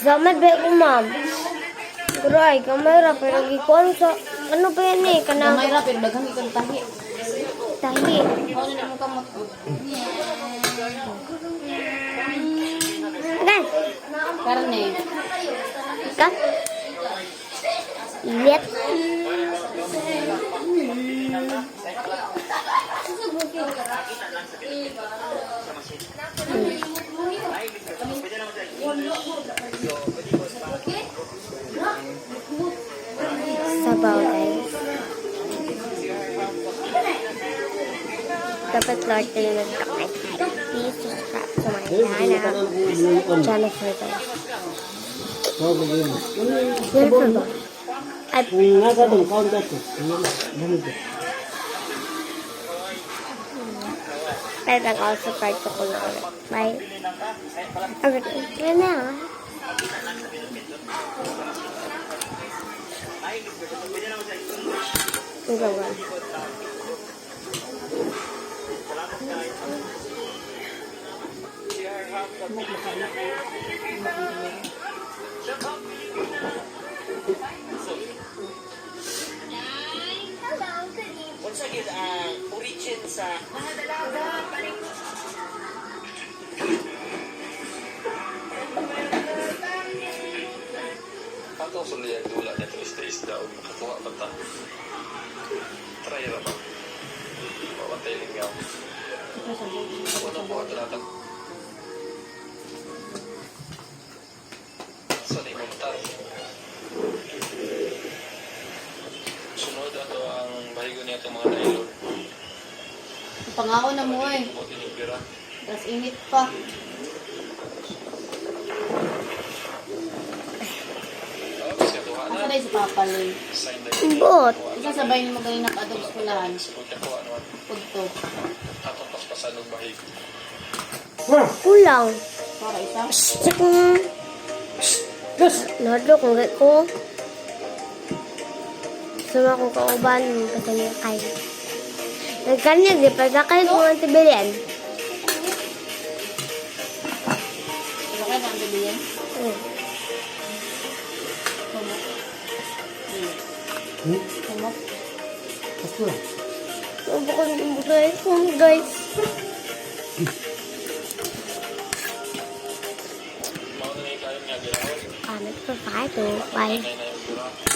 Sama ba ko, ma'am? Kuray, kamera, pero gikuan sa... Ano ba yan eh? Kanang... Kamay ra pero daghang ikon tahi. Tahi. Mao na mo kamot. Agan! Karne. Ka? Ilit. Sabaw, guys. Dapat Lord kayo nagtakay. Please subscribe to my channel. Jennifer, guys. Jennifer ba? At parang also part ko na ulit. Bye. Okay. Yan na. Ang gawa. Unsa gyud ang origin sa mga dalaga paning Atong suliyan dula na isda o makatuwa pa ta. Try ra ba? Pawatay lingaw. Ano po ito natin? Sa di mo mata. Sunod ato ang bahigo niya itong mga nailon. Pangako na mo eh. O tinibira. Tas init pa. Kasi atuha Asa na. na si Papa Loy? Sign na Bot. Isa sabay ni magaling nag-adopt skulahan. Sugod niya ko ano. Pudto. Atong paspasan ng bahigo. Kulang. Para isa. Nado kung gay ko. Sama ko kauban kasi niya kay. Nagkanya di pagkakay ko ang tibilian. Ito kayo ang bibiyan. Kumot. Bukod yung guys. Guys. Mao na yung kayong niya ginawin. Comment for 5 to 5. Nay na yung dura.